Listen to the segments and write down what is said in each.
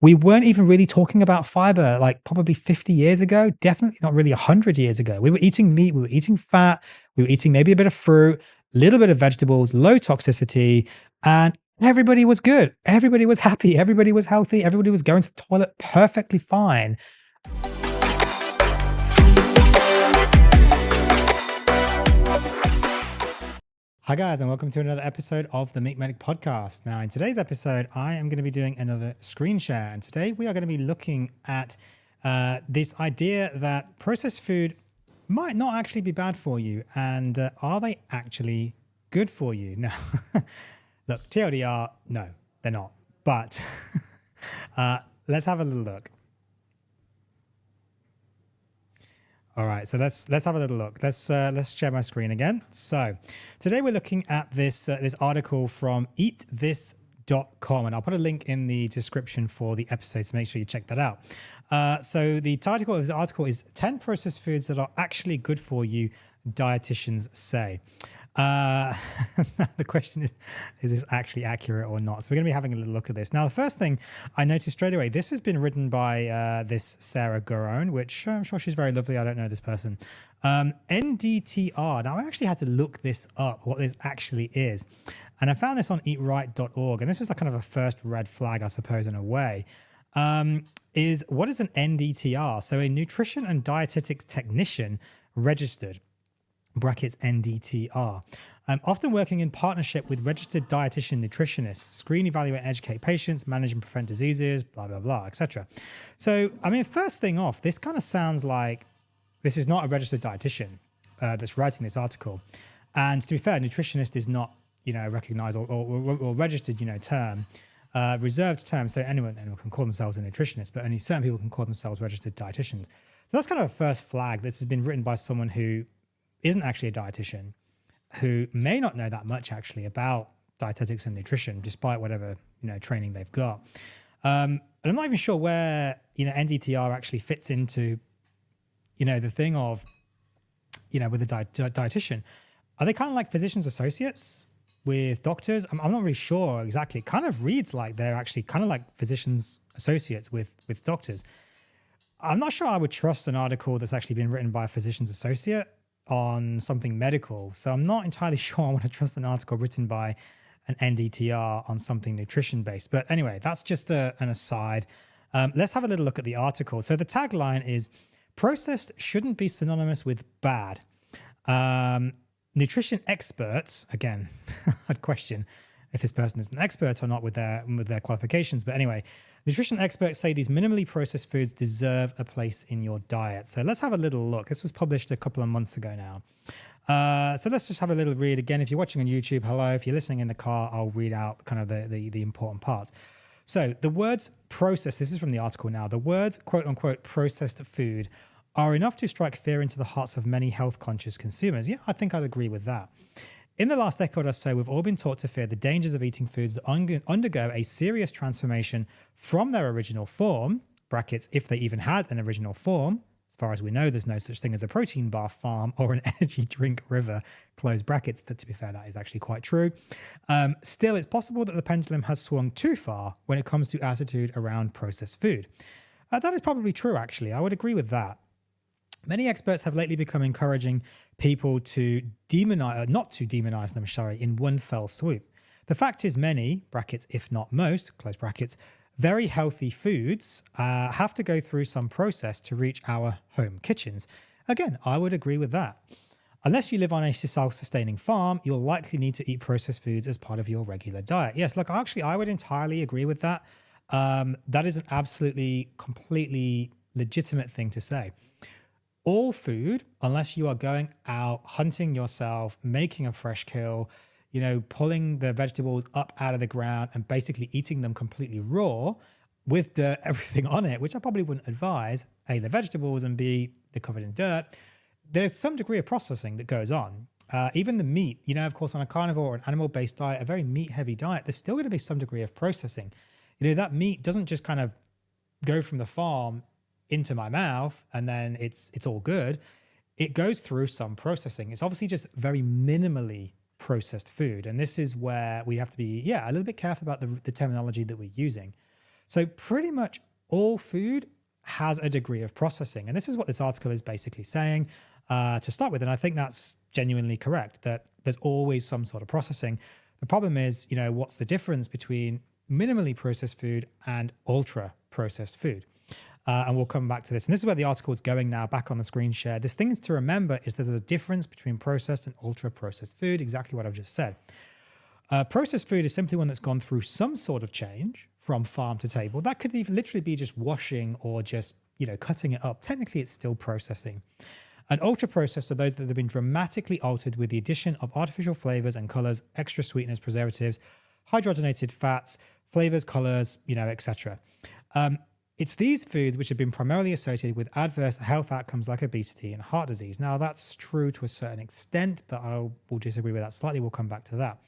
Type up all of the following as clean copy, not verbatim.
we weren't even really talking about fiber like probably 50 years ago, definitely not really 100 years ago. We were eating meat, we were eating fat, we were eating maybe a bit of fruit, a little bit of vegetables, low toxicity, and everybody was good. Everybody was happy. Everybody was healthy. Everybody was going to the toilet perfectly fine. Hi guys, and welcome to another episode of the Meat Medic podcast. Now in today's episode, I am going to be doing another screen share. And today we are going to be looking at this idea that processed food might not actually be bad for you. And are they actually good for you? Now, look, TLDR, no, they're not. But let's have a little look. All right, so let's have a little look. Let's share my screen again. So today we're looking at this article from eatthis.com, and I'll put a link in the description for the episode, so make sure you check that out. So the title of this article is 10 processed foods that are actually good for you, dietitians say. The question is this actually accurate or not? So we're going to be having a little look at this. Now, the first thing I noticed straight away, this has been written by this Sarah Garone, which I'm sure she's very lovely. I don't know this person. NDTR. Now, I actually had to look this up, what this actually is. And I found this on eatright.org. And this is like kind of a first red flag, I suppose, in a way. Is what is an NDTR? So a nutrition and dietetics technician registered. Brackets NDTR. Often working in partnership with registered dietitian nutritionists, screen, evaluate, and educate patients, manage and prevent diseases, blah, blah, blah, etc. So, I mean, first thing off, this kind of sounds like this is not a registered dietitian that's writing this article. And to be fair, nutritionist is not, recognized or registered, term, reserved term. So anyone can call themselves a nutritionist, but only certain people can call themselves registered dietitians. So that's kind of a first flag. This has been written by someone who isn't actually a dietitian, who may not know that much actually about dietetics and nutrition, despite whatever training they've got. And I'm not even sure where NDTR actually fits into the thing of with a dietitian. Are they kind of like physicians associates with doctors? I'm not really sure exactly. It kind of reads like they're actually kind of like physicians associates with doctors. I'm not sure I would trust an article that's actually been written by a physician's associate on something medical. So I'm not entirely sure I want to trust an article written by an NDTR on something nutrition based. But anyway, that's just an aside. Let's have a little look at the article. So the tagline is, processed shouldn't be synonymous with bad. Nutrition experts, again, I'd question if this person is an expert or not with their qualifications. But anyway, nutrition experts say these minimally processed foods deserve a place in your diet. So let's have a little look. This was published a couple of months ago now. So let's just have a little read. Again, if you're watching on YouTube, hello. If you're listening in the car, I'll read out kind of the important parts. So the words processed, this is from the article now, the words quote unquote processed food are enough to strike fear into the hearts of many health conscious consumers. Yeah, I think I'd agree with that. In the last decade or so, we've all been taught to fear the dangers of eating foods that undergo a serious transformation from their original form, brackets, if they even had an original form. As far as we know, there's no such thing as a protein bar farm or an energy drink river, close brackets. That, to be fair, that is actually quite true. Still, it's possible that the pendulum has swung too far when it comes to attitude around processed food. That is probably true, actually. I would agree with that. Many experts have lately become encouraging people to not to demonize them, in one fell swoop. The fact is many, brackets, if not most, close brackets, very healthy foods have to go through some process to reach our home kitchens. Again, I would agree with that. Unless you live on a self-sustaining farm, you'll likely need to eat processed foods as part of your regular diet. Yes, look, actually, I would entirely agree with that. That is an absolutely, completely legitimate thing to say. All food, unless you are going out hunting yourself, making a fresh kill, pulling the vegetables up out of the ground and basically eating them completely raw with dirt, everything on it, which I probably wouldn't advise, A, the vegetables, and B, they're covered in dirt. There's some degree of processing that goes on. Even the meat, of course, on a carnivore or an animal-based diet, a very meat-heavy diet, there's still going to be some degree of processing. That meat doesn't just kind of go from the farm into my mouth and then it's all good. It goes through some processing. It's obviously just very minimally processed food. And this is where we have to be, a little bit careful about the terminology that we're using. So pretty much all food has a degree of processing. And this is what this article is basically saying to start with. And I think that's genuinely correct, that there's always some sort of processing. The problem is, what's the difference between minimally processed food and ultra processed food? And we'll come back to this. And this is where the article is going now, back on the screen share. This thing to remember is that there's a difference between processed and ultra processed food, exactly what I've just said. Processed food is simply one that's gone through some sort of change from farm to table. That could even literally be just washing or just, cutting it up. Technically, it's still processing. And ultra processed are those that have been dramatically altered with the addition of artificial flavors and colors, extra sweeteners, preservatives, hydrogenated fats, flavors, colors, etc. It's these foods which have been primarily associated with adverse health outcomes like obesity and heart disease. Now, that's true to a certain extent, but I will disagree with that slightly. We'll come back to that.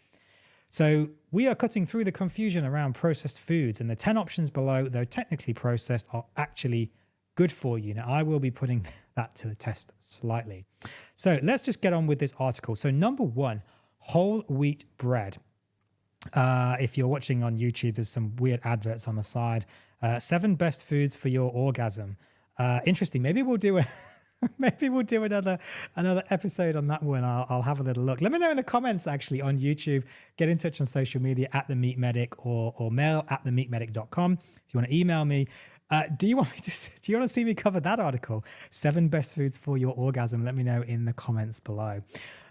So we are cutting through the confusion around processed foods, and the 10 options below, though technically processed, are actually good for you. Now, I will be putting that to the test slightly. So let's just get on with this article. So number 1, whole wheat bread. If you're watching on YouTube, there's some weird adverts on the side. 7 best foods for your orgasm. Interesting. Maybe we'll do another episode on that one. I'll have a little look. Let me know in the comments actually on YouTube. Get in touch on social media at the Meat Medic or mail at themeatmedic.com. If you want to email me. Do you want to see me cover that article? 7 best foods for your orgasm. Let me know in the comments below.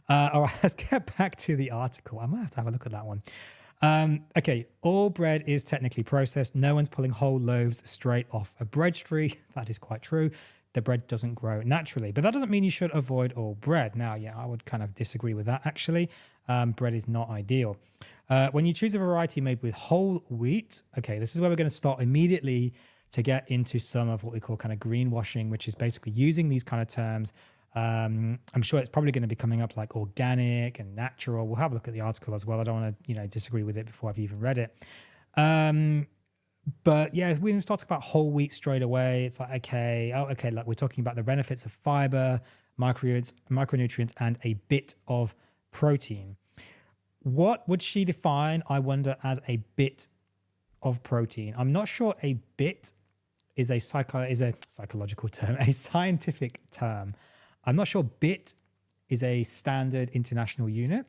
All right, let's get back to the article. I might have to have a look at that one. Okay, all bread is technically processed. No one's pulling whole loaves straight off a bread tree. That is quite true. The bread doesn't grow naturally, but that doesn't mean you should avoid all bread. Now, yeah, I would kind of disagree with that actually. Bread is not ideal. When you choose a variety made with whole wheat, okay, this is where we're going to start immediately to get into some of what we call kind of greenwashing, which is basically using these kind of terms. I'm sure it's probably going to be coming up like organic and natural. We'll have a look at the article as well. I don't want to, disagree with it before I've even read it. But yeah, we start talking about whole wheat straight away. It's like, okay, like we're talking about the benefits of fiber, micronutrients, and a bit of protein. What would she define, I wonder, as a bit of protein? I'm not sure a bit is a psychological term, a scientific term. I'm not sure bit is a standard international unit.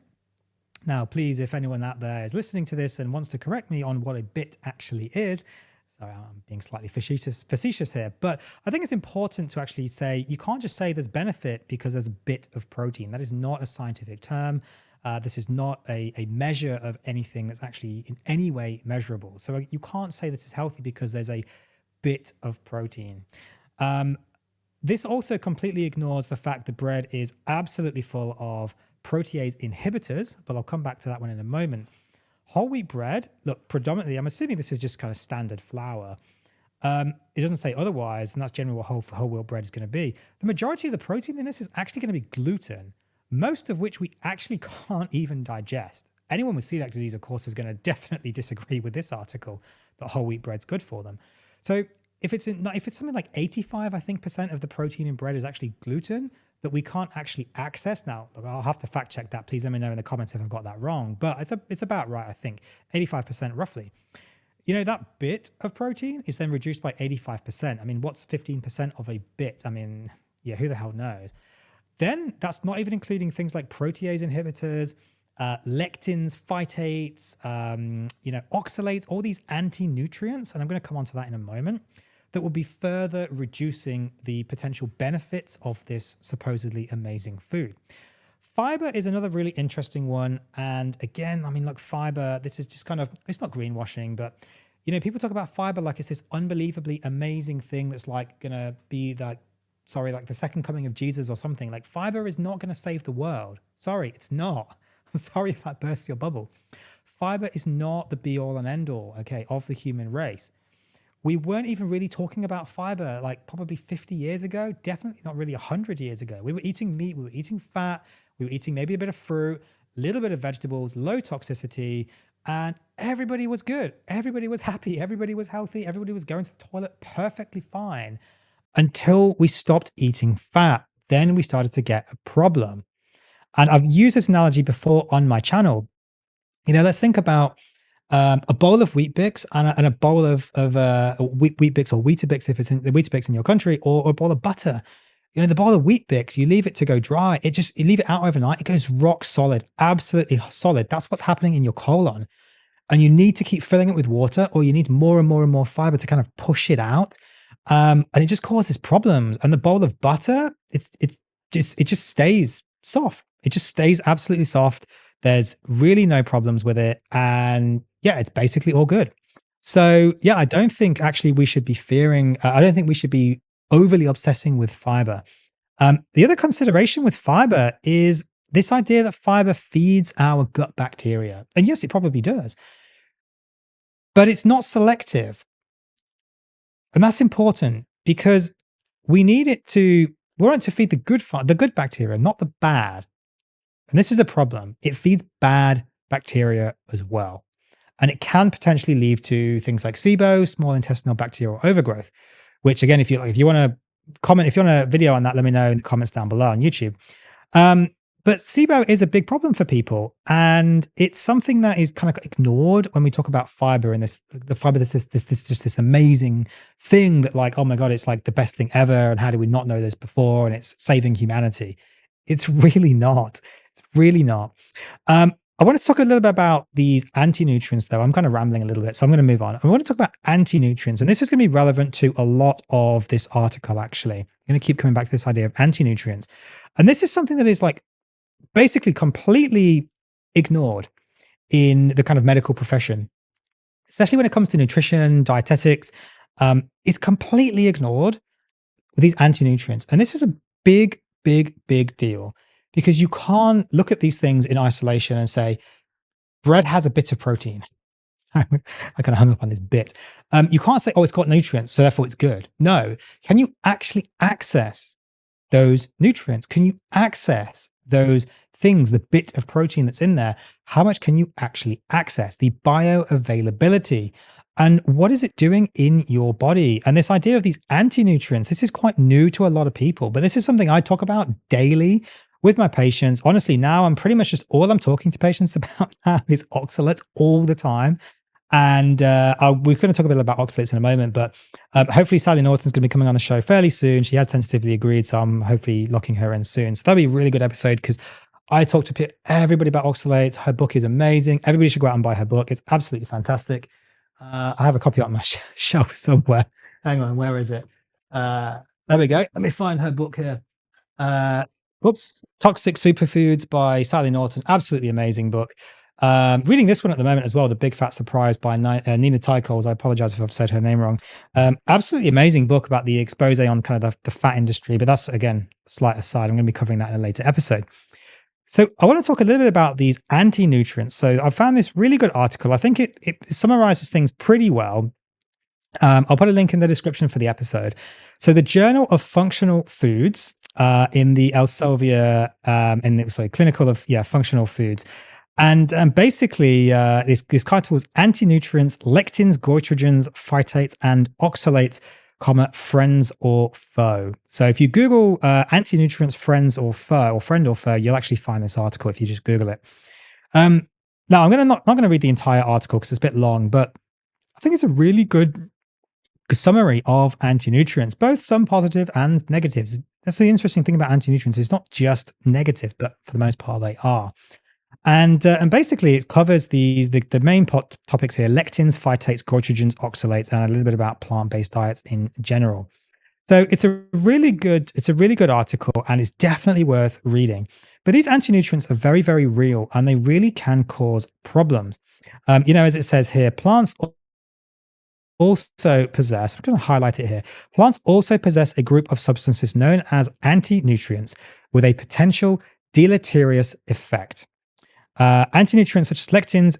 Now, please, if anyone out there is listening to this and wants to correct me on what a bit actually is, sorry, I'm being slightly facetious here, but I think it's important to actually say, you can't just say there's benefit because there's a bit of protein. That is not a scientific term. This is not a measure of anything that's actually in any way measurable. So you can't say this is healthy because there's a bit of protein. This also completely ignores the fact that bread is absolutely full of protease inhibitors, but I'll come back to that one in a moment. Whole wheat bread, look, predominantly, I'm assuming this is just kind of standard flour. It doesn't say otherwise, and that's generally what whole wheat bread is going to be. The majority of the protein in this is actually going to be gluten, most of which we actually can't even digest. Anyone with celiac disease, of course, is going to definitely disagree with this article that whole wheat bread's good for them. So if it's something like 85, I think, % of the protein in bread is actually gluten that we can't actually access. Now, look, I'll have to fact check that. Please let me know in the comments if I've got that wrong, but it's about right, I think, 85% roughly. That bit of protein is then reduced by 85%. I mean, what's 15% of a bit? I mean, yeah, who the hell knows? Then that's not even including things like protease inhibitors, lectins, phytates, oxalates, all these anti-nutrients, and I'm going to come on to that in a moment, that will be further reducing the potential benefits of this supposedly amazing food. Fiber is another really interesting one. And again, I mean, look, fiber, this is just kind of, it's not greenwashing, but, people talk about fiber like it's this unbelievably amazing thing that's like going to be like the second coming of Jesus or something. Like fiber is not going to save the world. Sorry, it's not. I'm sorry if that bursts your bubble. Fiber is not the be all and end all, okay, of the human race. We weren't even really talking about fiber like probably 50 years ago, definitely not really 100 years ago. We were eating meat, we were eating fat, we were eating maybe a bit of fruit, a little bit of vegetables, low toxicity, and everybody was good. Everybody was happy. Everybody was healthy. Everybody was going to the toilet perfectly fine until we stopped eating fat. Then we started to get a problem. And I've used this analogy before on my channel. Let's think about a bowl of Wheat Bix and a bowl of Wheat Bix or Weetabix if it's in the Weetabix in your country, or a bowl of butter. You know, the bowl of Wheat Bix, you leave it to go dry. You leave it out overnight. It goes rock solid, absolutely solid. That's what's happening in your colon. And you need to keep filling it with water, or you need more and more and more fiber to kind of push it out. And it just causes problems. And the bowl of butter, it just stays soft. It just stays absolutely soft. There's really no problems with it. And yeah, it's basically all good. So yeah, I don't think actually we should be fearing, I don't think we should be overly obsessing with fiber. The other consideration with fiber is this idea that fiber feeds our gut bacteria. And yes, it probably does, but it's not selective. And that's important because we want it to feed the good bacteria, not the bad. And this is a problem. It feeds bad bacteria as well. And it can potentially lead to things like SIBO, small intestinal bacterial overgrowth, which again, if you want to comment, if you want a video on that, let me know in the comments down below on YouTube. But SIBO is a big problem for people. And it's something that is kind of ignored when we talk about fiber, and the fiber, this amazing thing that like, oh my God, it's like the best thing ever. And how did we not know this before? And it's saving humanity. It's really not. It's really not. I want to talk a little bit about these anti-nutrients though. I'm kind of rambling a little bit, so I'm going to move on. I want to talk about anti-nutrients, and this is going to be relevant to a lot of this article, actually. I'm going to keep coming back to this idea of anti-nutrients. And this is something that is like basically completely ignored in the kind of medical profession, especially when it comes to nutrition, dietetics. It's completely ignored with these anti-nutrients. And this is a big, big, big deal, because you can't look at these things in isolation and say, bread has a bit of protein. I kind of hung up on this bit. You can't say, oh, it's got nutrients, so therefore it's good. No. Can you actually access those nutrients? Can you access those things, the bit of protein that's in there? How much can you actually access? The bioavailability. And what is it doing in your body? And this idea of these anti-nutrients, this is quite new to a lot of people, but this is something I talk about daily with my patients. Honestly, now I'm pretty much just all I'm talking to patients about now is oxalates all the time. And we're going to talk a bit about oxalates in a moment, but hopefully Sally Norton's going to be coming on the show fairly soon. She has tentatively agreed, so I'm hopefully locking her in soon. So that'll be a really good episode, because I talk to everybody about oxalates. Her book is amazing. Everybody should go out and buy her book. It's absolutely fantastic. I have a copy on my shelf somewhere. Hang on, where is it? There we go. Let me find her book here. Toxic Superfoods by Sally Norton. Absolutely amazing book. Reading this one at the moment as well, The Big Fat Surprise by Nina Tychols. I apologize if I've said her name wrong. Absolutely amazing book about the expose on kind of the fat industry, but that's, again, slight aside. I'm going to be covering that in a later episode. So I want to talk a little bit about these anti-nutrients. So I found this really good article. I think it summarizes things pretty well. I'll put a link in the description for the episode. So the Journal of Functional Foods in the Elsevier, Clinical of Functional Foods. And basically, this title was Anti-Nutrients, Lectins, Goitrogens, Phytates, and Oxalates, friends or foe. So if you Google anti-nutrients, friends or foe, or friend or foe, you'll actually find this article if you just Google it. Now, I'm not going to read the entire article because it's a bit long, but I think it's a really good summary of anti-nutrients, both some positive and negatives. That's the interesting thing about anti-nutrients. It's not just negative, but for the most part, they are. And basically, it covers the main topics here: lectins, phytates, goitrogens, oxalates, and a little bit about plant-based diets in general. So it's a really good article, and it's definitely worth reading. But these anti-nutrients are very, very real, and they really can cause problems. As it says here, plants also possess, I'm going to highlight it here, plants also possess a group of substances known as anti-nutrients with a potential deleterious effect. Anti-nutrients such as lectins,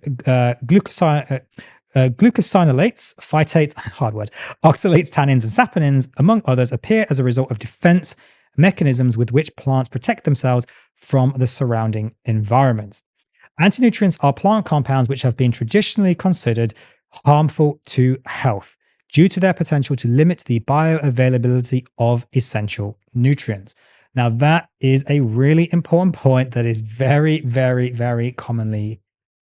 glucosinolates, phytates, hard word, oxalates, tannins, and saponins, among others, appear as a result of defense mechanisms with which plants protect themselves from the surrounding environment. Anti-nutrients are plant compounds which have been traditionally considered harmful to health due to their potential to limit the bioavailability of essential nutrients. Now, that is a really important point that is very, very, very commonly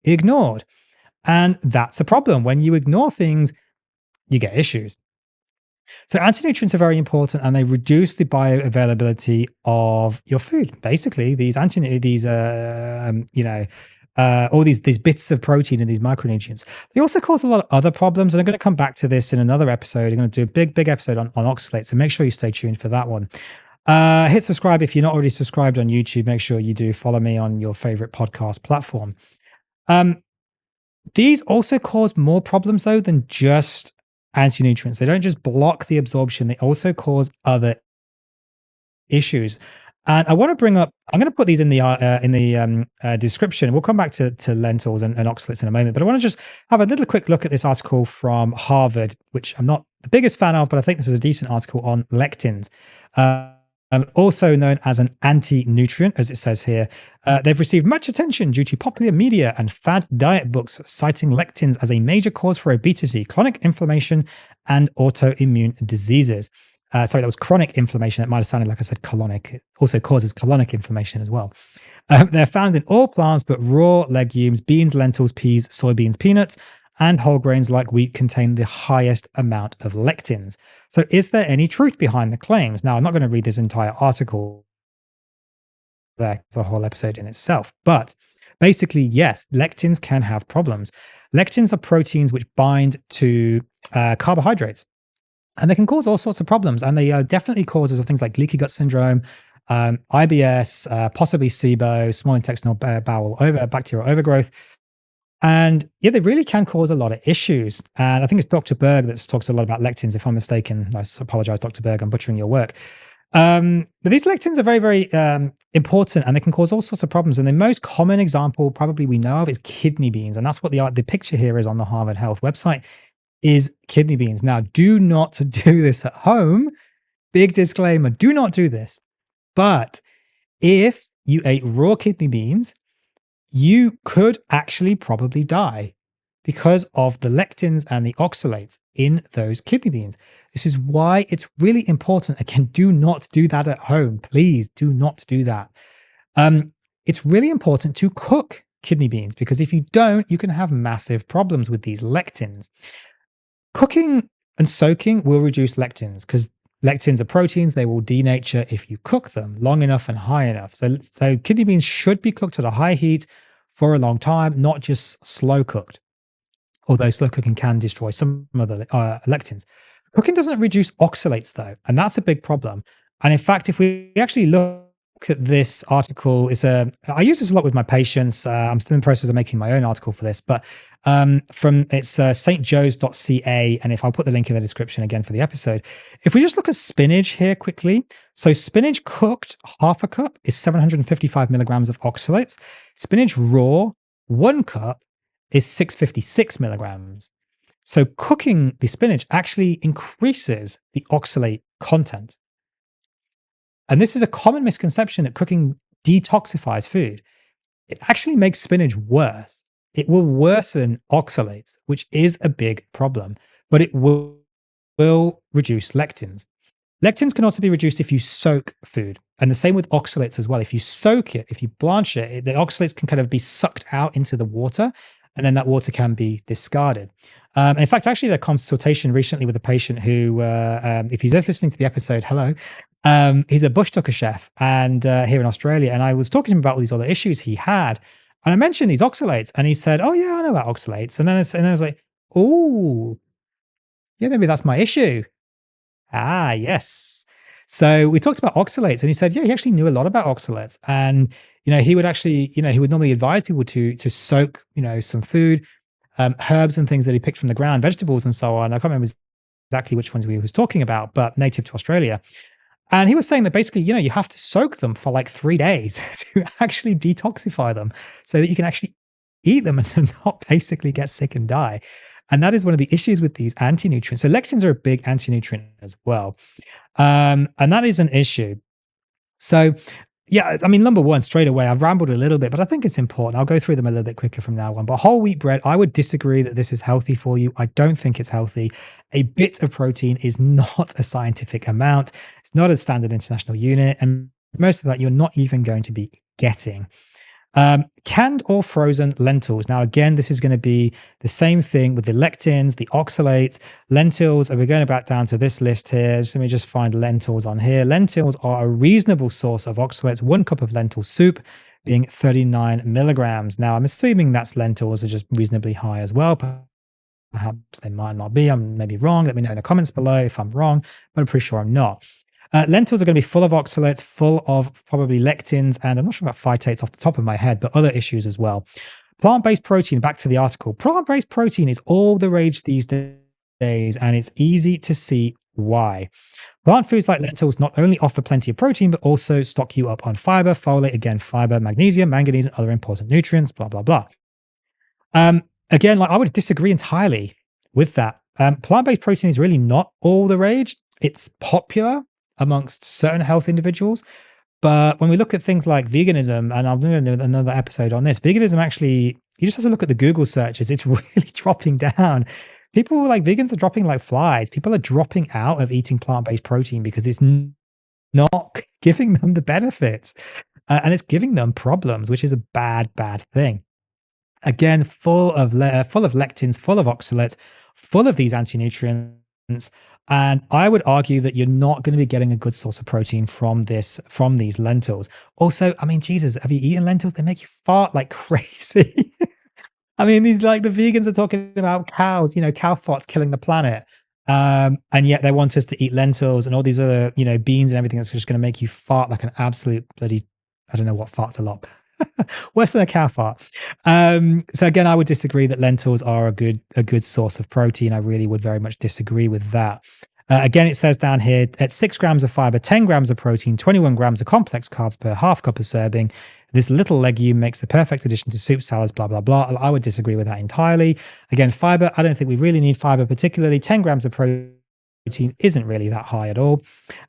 ignored. And that's a problem. When you ignore things, you get issues. So anti-nutrients are very important, and they reduce the bioavailability of your food. Basically, all these bits of protein and these micronutrients. They also cause a lot of other problems, and I'm going to come back to this in another episode. I'm going to do a big episode on oxalates, so make sure you stay tuned for that one. Hit subscribe if you're not already subscribed on YouTube. Make sure you do follow me on your favorite podcast platform. These also cause more problems though than just anti-nutrients. They don't just block the absorption, they also cause other issues. And I want to bring up, I'm going to put these in the description. We'll come back to lentils and oxalates in a moment, but I want to just have a little quick look at this article from Harvard, which I'm not the biggest fan of, but I think this is a decent article on lectins. Also known as an anti-nutrient, as it says here. They've received much attention due to popular media and fad diet books citing lectins as a major cause for obesity, chronic inflammation, and autoimmune diseases. Sorry, that was chronic inflammation. It might have sounded like I said colonic. It also causes colonic inflammation as well. They're found in all plants, but raw legumes, beans, lentils, peas, soybeans, peanuts, and whole grains like wheat contain the highest amount of lectins. So is there any truth behind the claims? Now, I'm not going to read this entire article. That's a whole episode in itself. But basically, yes, lectins can have problems. Lectins are proteins which bind to carbohydrates. And they can cause all sorts of problems. And they are definitely causes of things like leaky gut syndrome, IBS, possibly SIBO, small intestinal bowel bacterial overgrowth. And yeah, they really can cause a lot of issues. And I think it's Dr. Berg that talks a lot about lectins. If I'm mistaken, I apologize, Dr. Berg, I'm butchering your work. But these lectins are very, very important, and they can cause all sorts of problems. And the most common example probably we know of is kidney beans. And that's what the picture here is on the Harvard Health website, is kidney beans. Now, do not do this at home. Big disclaimer, do not do this. But if you ate raw kidney beans, you could actually probably die because of the lectins and the oxalates in those kidney beans. This is why it's really important. Again, do not do that at home. Please do not do that. It's really important to cook kidney beans, because if you don't, you can have massive problems with these lectins. Cooking and soaking will reduce lectins because lectins are proteins. They will denature if you cook them long enough and high enough. So kidney beans should be cooked at a high heat for a long time, not just slow cooked. Although slow cooking can destroy some of the lectins. Cooking doesn't reduce oxalates though, and that's a big problem. And in fact, if we actually look at this article, I use this a lot with my patients. I'm still in the process of making my own article for this, but it's stjoes.ca, and if I'll put the link in the description again for the episode. If we just look at spinach here quickly, so spinach cooked, half a cup is 755 milligrams of oxalates. Spinach raw, 1 cup is 656 milligrams. So cooking the spinach actually increases the oxalate content. And this is a common misconception, that cooking detoxifies food. It actually makes spinach worse. It will worsen oxalates, which is a big problem, but it will reduce lectins. Lectins can also be reduced if you soak food. And the same with oxalates as well. If you soak it, if you blanch it, the oxalates can kind of be sucked out into the water, and then that water can be discarded. And in fact, actually, I had a consultation recently with a patient who, if he's just listening to the episode, hello, he's a bush tucker chef and here in Australia. And I was talking to him about all these other issues he had. And I mentioned these oxalates, and he said, "Oh yeah, I know about oxalates." And then I was like, "Oh, yeah, maybe that's my issue." Ah, yes. So we talked about oxalates, and he said, yeah, he actually knew a lot about oxalates. And, he would actually, he would normally advise people to soak, some food, herbs and things that he picked from the ground, vegetables and so on. I can't remember exactly which ones he was talking about, but native to Australia. And he was saying that basically, you have to soak them for like 3 days to actually detoxify them so that you can actually eat them and not basically get sick and die. And that is one of the issues with these anti-nutrients. So lectins are a big anti-nutrient as well. And that is an issue. So yeah, I mean, number one, straight away, I've rambled a little bit, but I think it's important. I'll go through them a little bit quicker from now on. But whole wheat bread, I would disagree that this is healthy for you. I don't think it's healthy. A bit of protein is not a scientific amount. It's not a standard international unit. And most of that you're not even going to be getting. Canned or frozen lentils. Now, again, this is going to be the same thing with the lectins, the oxalates, lentils. And we're going back down to this list here. Let me just find lentils on here. Lentils are a reasonable source of oxalates. 1 cup of lentil soup being 39 milligrams. Now, I'm assuming that's lentils are just reasonably high as well. Perhaps they might not be. I'm maybe wrong. Let me know in the comments below if I'm wrong, but I'm pretty sure I'm not. Lentils are going to be full of oxalates, full of probably lectins, and I'm not sure about phytates off the top of my head, but other issues as well. Plant-based protein, back to the article. Plant-based protein is all the rage these days, and it's easy to see why. Plant foods like lentils not only offer plenty of protein, but also stock you up on fiber, folate, again, fiber, magnesium, manganese, and other important nutrients, blah, blah, blah. Again, like I would disagree entirely with that. Plant-based protein is really not all the rage. It's popular amongst certain health individuals. But when we look at things like veganism, and I'm doing another episode on this, veganism actually, you just have to look at the Google searches. It's really dropping down. People like vegans are dropping like flies. People are dropping out of eating plant-based protein because it's not giving them the benefits. And it's giving them problems, which is a bad thing. Again, full of lectins, full of oxalates, full of these anti-nutrients. And I would argue that you're not going to be getting a good source of protein from these lentils. Also, I mean, Jesus, have you eaten lentils? They make you fart like crazy. I mean, these like the vegans are talking about cows, cow farts killing the planet. And yet they want us to eat lentils and all these other, beans and everything that's just going to make you fart like an absolute bloody, I don't know what farts a lot. Worse than a cow fart. So again, I would disagree that lentils are a good source of protein. I really would very much disagree with that. Again, it says down here, at 6 grams of fiber, 10 grams of protein, 21 grams of complex carbs per half cup of serving, this little legume makes the perfect addition to soup, salads, blah, blah, blah. I would disagree with that entirely. Again, fiber, I don't think we really need fiber, particularly 10 grams of protein isn't really that high at all.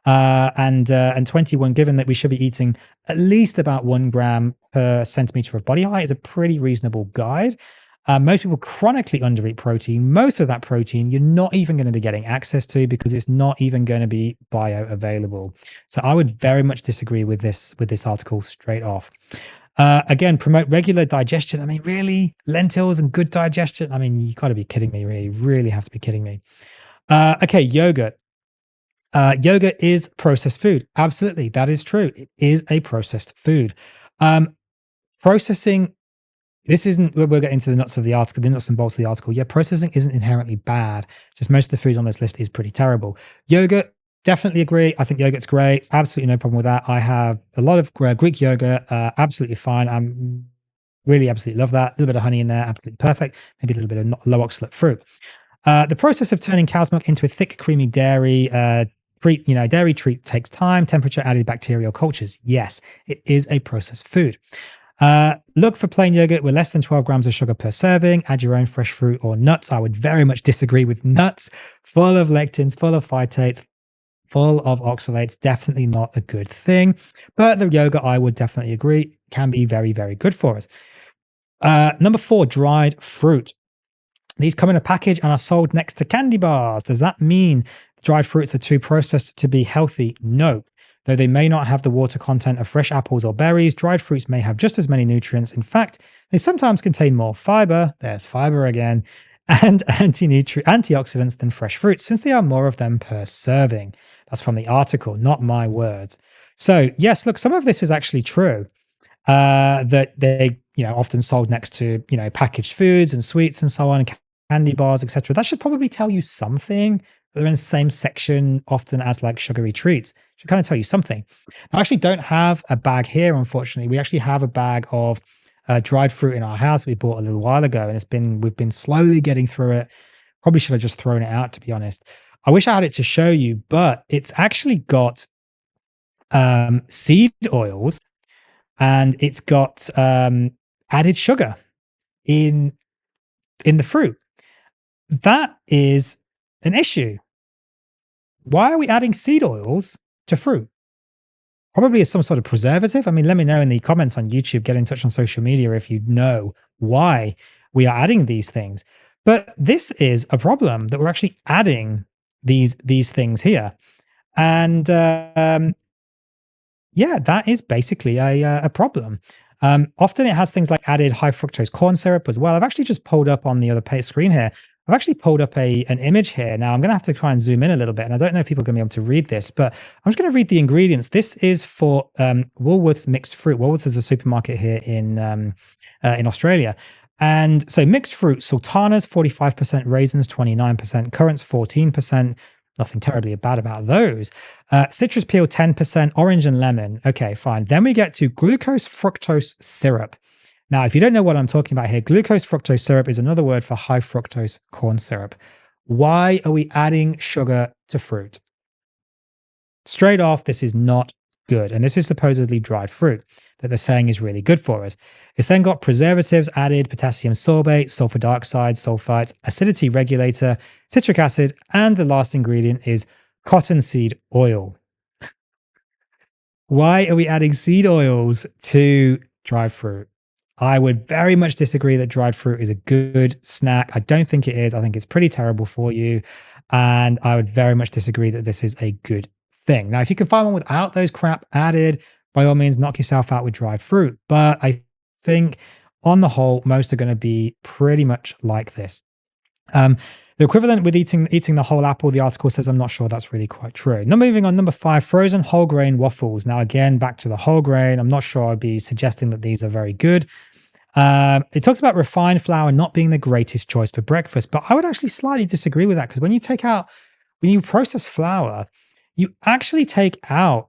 And 21, given that we should be eating at least about 1 gram per centimeter of body height, is a pretty reasonable guide. Most people chronically undereat protein. Most of that protein you're not even going to be getting access to because it's not even going to be bioavailable. So I would very much disagree with this article straight off. Again, promote regular digestion. I mean, really? Lentils and good digestion? I mean, you got to be kidding me, really. You really have to be kidding me. Okay, yogurt. Yogurt is processed food. Absolutely, that is true. It is a processed food. Processing, this isn't, we'll get into the nuts of the article, the nuts and bolts of the article. Yeah, processing isn't inherently bad. Just most of the food on this list is pretty terrible. Yogurt, definitely agree. I think yogurt's great. Absolutely no problem with that. I have a lot of Greek yogurt, absolutely fine. I'm really absolutely love that. A little bit of honey in there, absolutely perfect. Maybe a little bit of low oxalate fruit. The process of turning cow's milk into a thick, creamy dairy treat, dairy treat takes time, temperature, added bacterial cultures. Yes, it is a processed food. Look for plain yogurt with less than 12 grams of sugar per serving. Add your own fresh fruit or nuts. I would very much disagree with nuts. Full of lectins, full of phytates, full of oxalates. Definitely not a good thing. But the yogurt, I would definitely agree, can be very, very good for us. Number 4, dried fruit. These come in a package and are sold next to candy bars. Does that mean dried fruits are too processed to be healthy? No. Though they may not have the water content of fresh apples or berries, dried fruits may have just as many nutrients. In fact, they sometimes contain more fiber, there's fiber again, and antioxidants than fresh fruits, since there are more of them per serving. That's from the article, not my words. So yes, look, some of this is actually true. That they, often sold next to, packaged foods and sweets and so on, candy bars, etc. That should probably tell you something. They're in the same section often as like sugary treats. Should kind of tell you something. I actually don't have a bag here, unfortunately. We actually have a bag of dried fruit in our house we bought a little while ago, and we've been slowly getting through it. Probably should have just thrown it out, to be honest. I wish I had it to show you, but it's actually got seed oils, and it's got added sugar in the fruit. That is an issue. Why are we adding seed oils to fruit? Probably as some sort of preservative. I mean, let me know in the comments on YouTube, get in touch on social media if you know why we are adding these things. But this is a problem that we're actually adding these things here. And yeah, that is basically a problem. Often it has things like added high fructose corn syrup as well. I've actually just pulled up on the other page screen here. I've actually pulled up an image here. Now I'm going to have to try and zoom in a little bit, and I don't know if people are going to be able to read this, but I'm just going to read the ingredients. This is for Woolworths mixed fruit. Woolworths is a supermarket here in Australia. And so mixed fruit, sultanas, 45%, raisins, 29%, currants, 14%. Nothing terribly bad about those. Citrus peel, 10%, orange and lemon. Okay, fine. Then we get to glucose fructose syrup. Now, if you don't know what I'm talking about here, glucose fructose syrup is another word for high fructose corn syrup. Why are we adding sugar to fruit? Straight off, this is not good. And this is supposedly dried fruit that they're saying is really good for us. It's then got preservatives added, potassium sorbate, sulfur dioxide, sulfites, acidity regulator, citric acid, and the last ingredient is cottonseed oil. Why are we adding seed oils to dried fruit? I would very much disagree that dried fruit is a good snack. I don't think it is. I think it's pretty terrible for you. And I would very much disagree that this is a good thing. Now, if you can find one without those crap added, by all means, knock yourself out with dried fruit. But I think on the whole, most are going to be pretty much like this. The equivalent with eating the whole apple, the article says, I'm not sure that's really quite true. Now, moving on, number 5, frozen whole grain waffles. Now, again, back to the whole grain. I'm not sure I'd be suggesting that these are very good. It talks about refined flour not being the greatest choice for breakfast, but I would actually slightly disagree with that, because when you process flour, you actually take out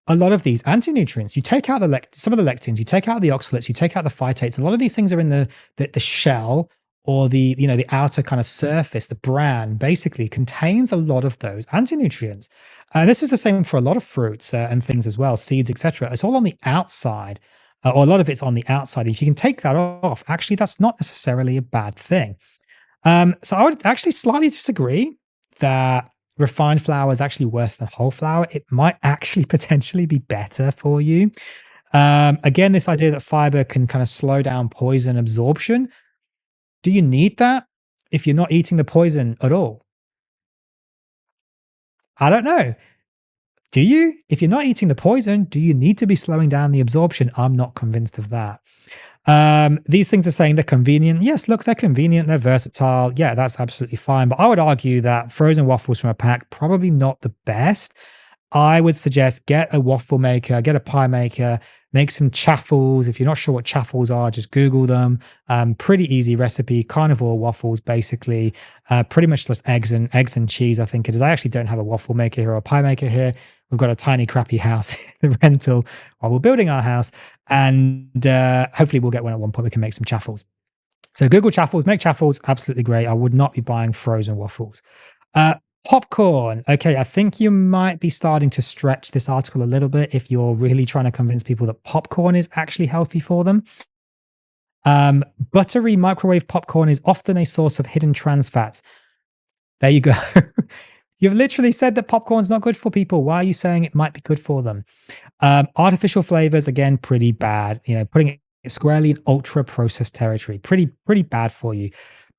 a lot of these anti-nutrients. You take out some of the lectins, you take out the oxalates, you take out the phytates. A lot of these things are in the shell, or the outer kind of surface. The bran basically contains a lot of those anti-nutrients. This is the same for a lot of fruits and things as well, seeds, etc. It's all on the outside, or a lot of it's on the outside. If you can take that off, actually, that's not necessarily a bad thing. So I would actually slightly disagree that refined flour is actually worse than whole flour. It might actually potentially be better for you. Again, this idea that fiber can kind of slow down poison absorption. Do you need that if you're not eating the poison at all? I don't know. Do you? If you're not eating the poison, do you need to be slowing down the absorption? I'm not convinced of that. These things are saying they're convenient. Yes, look, they're convenient. They're versatile. Yeah, that's absolutely fine. But I would argue that frozen waffles from a pack, probably not the best. I would suggest get a waffle maker, get a pie maker, make some chaffles. If you're not sure what chaffles are, just Google them. Pretty easy recipe. Carnivore waffles, basically. Pretty much just eggs and cheese, I think it is. I actually don't have a waffle maker here or a pie maker here. We've got a tiny, crappy house, the rental, while we're building our house. And hopefully we'll get one at one point. We can make some chaffles. So Google chaffles, make chaffles. Absolutely great. I would not be buying frozen waffles. Popcorn. Okay, I think you might be starting to stretch this article a little bit if you're really trying to convince people that popcorn is actually healthy for them. Buttery microwave popcorn is often a source of hidden trans fats. There you go. You've literally said that popcorn's not good for people. Why are you saying it might be good for them? Artificial flavors, again, pretty bad. Putting it squarely in ultra-processed territory. Pretty bad for you.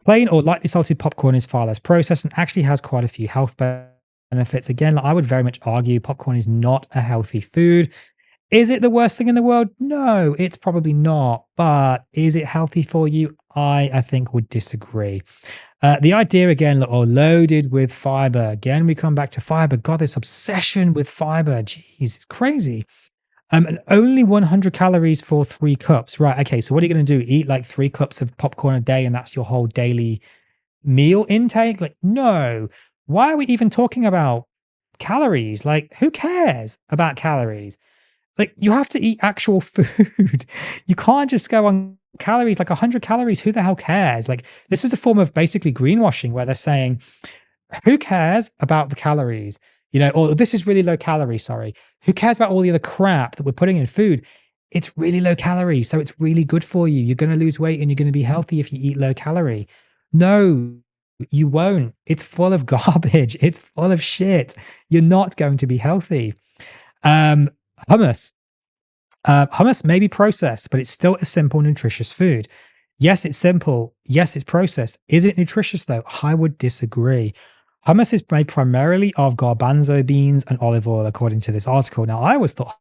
Plain or lightly salted popcorn is far less processed and actually has quite a few health benefits. Again, I would very much argue popcorn is not a healthy food. Is it the worst thing in the world? No, it's probably not. But is it healthy for you? I think would disagree. The idea, again, loaded with fiber. Again, we come back to fiber. God, this obsession with fiber. Jeez, it's crazy. And only 100 calories for 3 cups. Right. Okay. So what are you going to do? Eat like 3 cups of popcorn a day and that's your whole daily meal intake? Like, no. Why are we even talking about calories? Like, who cares about calories? Like, you have to eat actual food. You can't just go on calories, like 100 calories. Who the hell cares? Like, this is a form of basically greenwashing where they're saying, who cares about the calories? Or this is really low calorie, sorry. Who cares about all the other crap that we're putting in food? It's really low calorie, so it's really good for you. You're going to lose weight and you're going to be healthy if you eat low calorie. No, you won't. It's full of garbage. It's full of shit. You're not going to be healthy. Hummus. Hummus may be processed, but it's still a simple, nutritious food. Yes, it's simple. Yes, it's processed. Is it nutritious though? I would disagree. Hummus is made primarily of garbanzo beans and olive oil, according to this article. Now, I always thought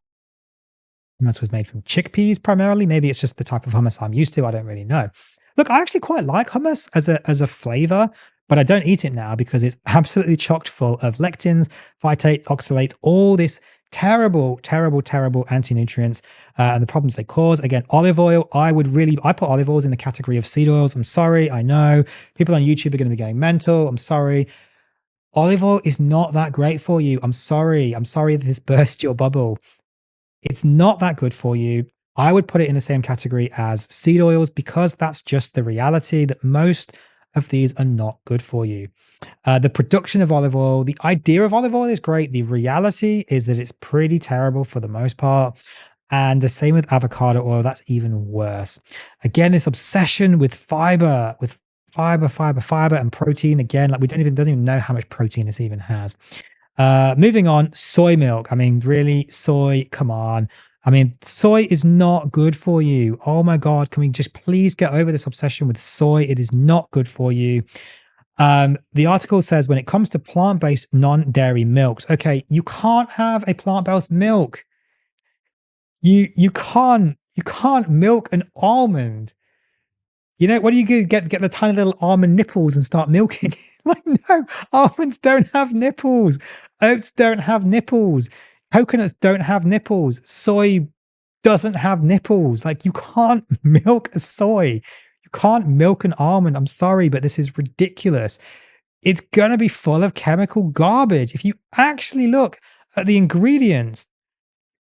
Hummus was made from chickpeas primarily. Maybe it's just the type of hummus I'm used to. I don't really know. Look, I actually quite like hummus as a flavor, but I don't eat it now because it's absolutely chocked full of lectins, phytates, oxalates, all this terrible, terrible, terrible anti-nutrients and the problems they cause. Again, olive oil, I put olive oils in the category of seed oils. I'm sorry, I know people on YouTube are going to be going mental. I'm sorry. Olive oil is not that great for you. I'm sorry. I'm sorry that this burst your bubble. It's not that good for you. I would put it in the same category as seed oils because that's just the reality that most of these are not good for you. The production of olive oil, the idea of olive oil is great. The reality is that it's pretty terrible for the most part. And the same with avocado oil, that's even worse. Again, this obsession with fiber, fiber, and protein. Again, like doesn't even know how much protein this even has. Moving on, soy milk. I mean, really, soy, come on. I mean, soy is not good for you. Oh my God, can we just please get over this obsession with soy? It is not good for you. The article says when it comes to plant-based non-dairy milks, okay, you can't have a plant-based milk. You can't milk an almond. You know, what do you get the tiny little almond nipples and start milking? Like, no, almonds don't have nipples. Oats don't have nipples. Coconuts don't have nipples. Soy doesn't have nipples. Like, you can't milk a soy. You can't milk an almond. I'm sorry, but this is ridiculous. It's going to be full of chemical garbage. If you actually look at the ingredients,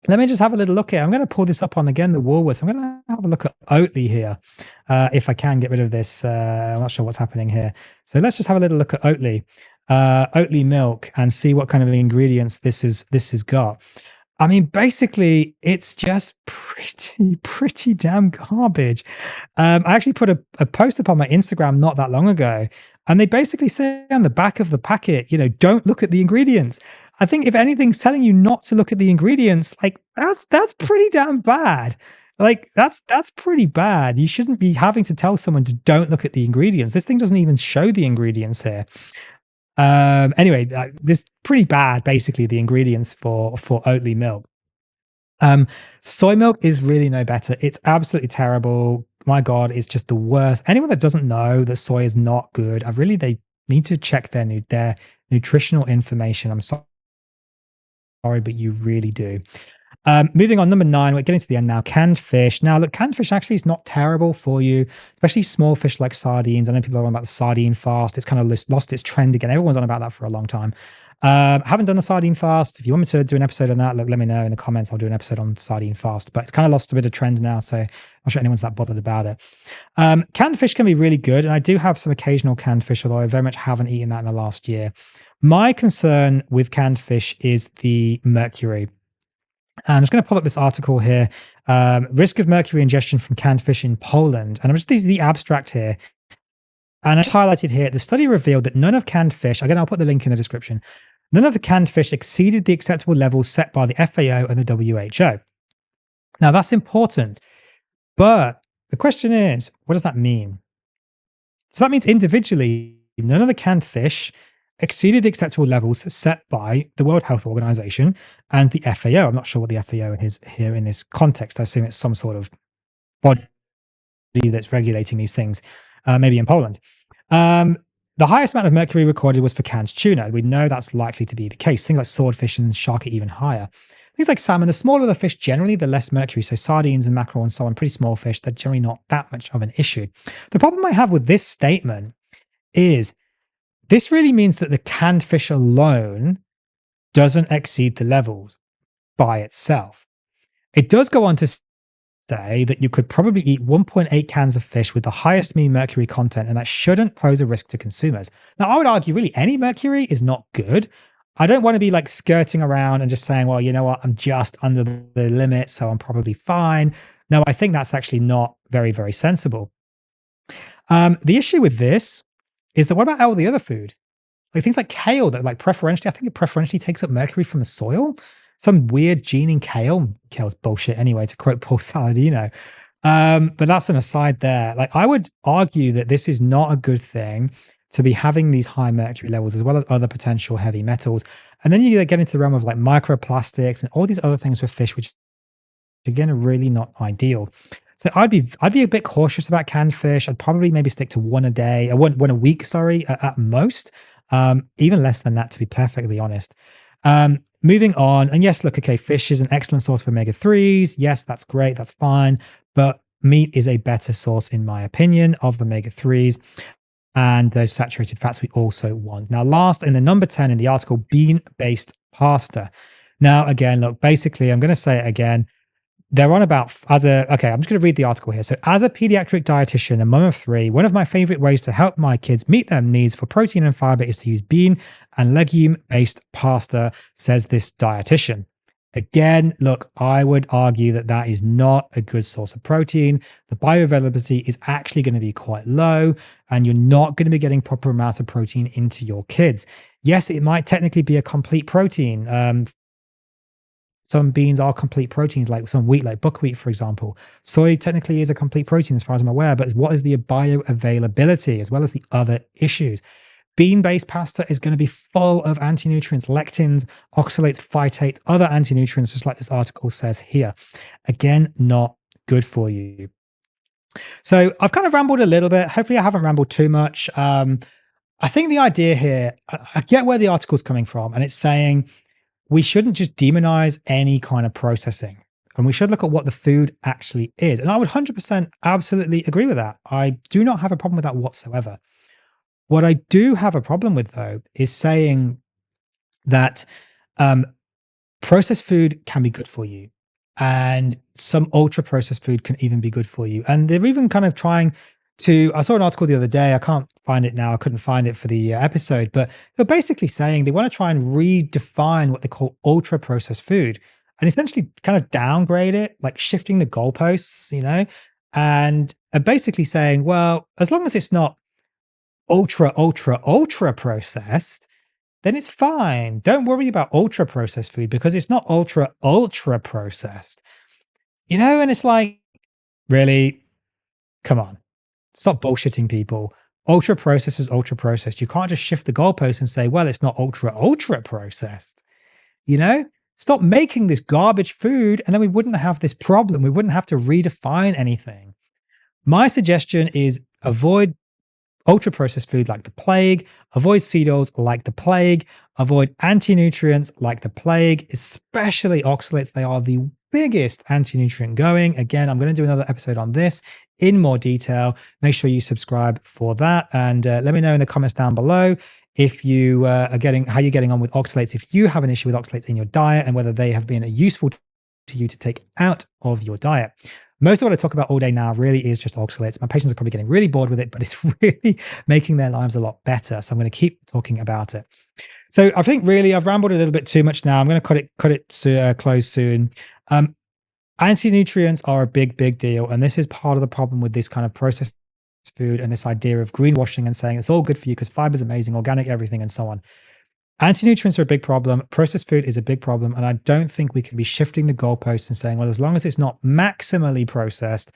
let me just have a little look at it. I'm going to pull this up on, again, the Woolworths. I'm going to have a look at Oatly here, if I can get rid of this. I'm not sure what's happening here. So let's just have a little look at Oatly, Oatly milk, and see what kind of ingredients this has got. I mean, basically, it's just pretty damn garbage. I actually put a post up on my Instagram not that long ago, and they basically say on the back of the packet, you know, don't look at the ingredients. I think if anything's telling you not to look at the ingredients, like that's pretty damn bad. Like that's pretty bad. You shouldn't be having to tell someone to don't look at the ingredients. This thing doesn't even show the ingredients here. Anyway, this pretty bad, basically, the ingredients for Oatly milk. Soy milk is really no better. It's absolutely terrible. My God, it's just the worst. Anyone that doesn't know that soy is not good, they need to check their nutritional information. I'm sorry, but you really do. Moving on, number 9, we're getting to the end now. Canned fish. Now, look, canned fish actually is not terrible for you, especially small fish like sardines. I know people are on about the sardine fast. It's kind of lost its trend again. Everyone's on about that for a long time. Haven't done the sardine fast. If you want me to do an episode on that, look, let me know in the comments. I'll do an episode on sardine fast. But it's kind of lost a bit of trend now, so I'm not sure anyone's that bothered about it. Canned fish can be really good, and I do have some occasional canned fish, although I very much haven't eaten that in the last year. My concern with canned fish is the mercury. And I'm just going to pull up this article here. Risk of mercury ingestion from canned fish in Poland. And I'm just the abstract here. And it's highlighted here. The study revealed that none of canned fish, again, I'll put the link in the description, none of the canned fish exceeded the acceptable levels set by the FAO and the WHO. Now, that's important. But the question is, what does that mean? So that means individually, none of the canned fish exceeded the acceptable levels set by the World Health Organization and the FAO. I'm not sure what the FAO is here in this context. I assume it's some sort of body that's regulating these things, maybe in Poland. The highest amount of mercury recorded was for canned tuna. We know that's likely to be the case. Things like swordfish and shark are even higher. Things like salmon, the smaller the fish, generally the less mercury. So sardines and mackerel and so on, pretty small fish, they're generally not that much of an issue. The problem I have with this statement is this really means that the canned fish alone doesn't exceed the levels by itself. It does go on to say that you could probably eat 1.8 cans of fish with the highest mean mercury content, and that shouldn't pose a risk to consumers. Now, I would argue really any mercury is not good. I don't want to be like skirting around and just saying, well, you know what, I'm just under the limit, so I'm probably fine. No, I think that's actually not very, very sensible. The issue with this is that what about all the other food? Like things like kale that like preferentially, I think it preferentially takes up mercury from the soil. Some weird gene in kale. Kale's bullshit anyway, to quote Paul Saladino. But that's an aside there. Like I would argue that this is not a good thing to be having these high mercury levels as well as other potential heavy metals. And then you get into the realm of like microplastics and all these other things with fish, which again, really not ideal. So I'd be a bit cautious about canned fish. I'd probably maybe stick to one a day, or one a week, sorry, at most. Even less than that, to be perfectly honest. Moving on, and yes, look, okay, fish is an excellent source for omega-3s. Yes, that's great, that's fine. But meat is a better source, in my opinion, of omega-3s and those saturated fats we also want. Now, last in the number 10 in the article, bean-based pasta. Now, again, look, basically, I'm going to say it again. They're on about I'm just going to read the article here. So, as a pediatric dietitian and mum of 3, one of my favorite ways to help my kids meet their needs for protein and fiber is to use bean and legume-based pasta, says this dietitian. Again, look, I would argue that that is not a good source of protein. The bioavailability is actually going to be quite low, and you're not going to be getting proper amounts of protein into your kids. Yes, it might technically be a complete protein. Some beans are complete proteins, like some wheat, like buckwheat, for example. Soy technically is a complete protein as far as I'm aware, but what is the bioavailability as well as the other issues? Bean-based pasta is going to be full of anti-nutrients, lectins, oxalates, phytates, other anti-nutrients, just like this article says here. Again, not good for you. So I've kind of rambled a little bit. Hopefully I haven't rambled too much. I think the idea here, I get where the article's coming from, and it's saying we shouldn't just demonize any kind of processing, and we should look at what the food actually is. And I would 100% absolutely agree with that. I do not have a problem with that whatsoever. What I do have a problem with, though, is saying that processed food can be good for you, and some ultra processed food can even be good for you. And they're even kind of trying to, I saw an article the other day, I can't find it now, I couldn't find it for the episode, but they're basically saying they want to try and redefine what they call ultra processed food and essentially kind of downgrade it, like shifting the goalposts, and basically saying, well, as long as it's not ultra processed, then it's fine. Don't worry about ultra processed food because it's not ultra processed. And it's like, really? Come on. Stop bullshitting people. Ultra processed is ultra processed. You can't just shift the goalpost and say, well, it's not ultra processed. Stop making this garbage food, and then we wouldn't have this problem. We wouldn't have to redefine anything. My suggestion is avoid ultra processed food like the plague, avoid seed oils like the plague, avoid anti-nutrients like the plague, especially oxalates. They are the biggest anti-nutrient going. Again, I'm going to do another episode on this in more detail. Make sure you subscribe for that, and let me know in the comments down below if you how you're getting on with oxalates, if you have an issue with oxalates in your diet, and whether they have been useful to you to take out of your diet. Most of what I talk about all day now really is just oxalates. My patients are probably getting really bored with it, but it's really making their lives a lot better. So I'm going to keep talking about it. So I think really I've rambled a little bit too much now. I'm going to cut it close soon. Anti-nutrients are a big deal. And this is part of the problem with this kind of processed food and this idea of greenwashing and saying it's all good for you because fiber is amazing, organic, everything, and so on. Anti-nutrients are a big problem. Processed food is a big problem. And I don't think we can be shifting the goalposts and saying, well, as long as it's not maximally processed,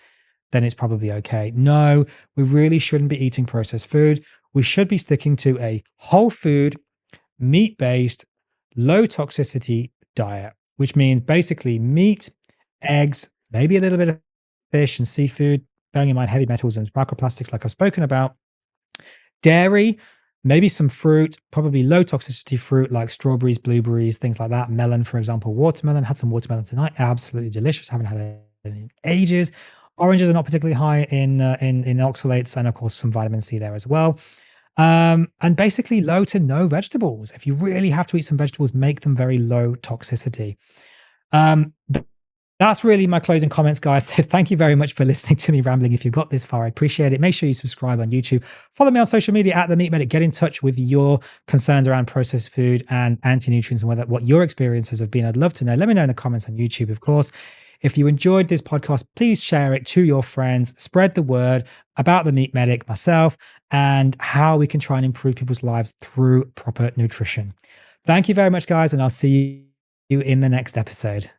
then it's probably okay. No, we really shouldn't be eating processed food. We should be sticking to a whole food, meat-based, low toxicity diet, which means basically meat, eggs, maybe a little bit of fish and seafood, bearing in mind heavy metals and microplastics like I've spoken about, dairy, maybe some fruit, probably low toxicity fruit like strawberries, blueberries, things like that. Melon, for example, watermelon. Had some watermelon tonight. Absolutely delicious. Haven't had it in ages. Oranges are not particularly high in oxalates, and of course some vitamin C there as well. And basically low to no vegetables. If you really have to eat some vegetables, make them very low toxicity. That's really my closing comments, guys. So thank you very much for listening to me rambling. If you've got this far, I appreciate it. Make sure you subscribe on YouTube. Follow me on social media at The Meat Medic. Get in touch with your concerns around processed food and anti-nutrients and what your experiences have been. I'd love to know. Let me know in the comments on YouTube, of course. If you enjoyed this podcast, please share it to your friends. Spread the word about The Meat Medic, myself, and how we can try and improve people's lives through proper nutrition. Thank you very much, guys, and I'll see you in the next episode.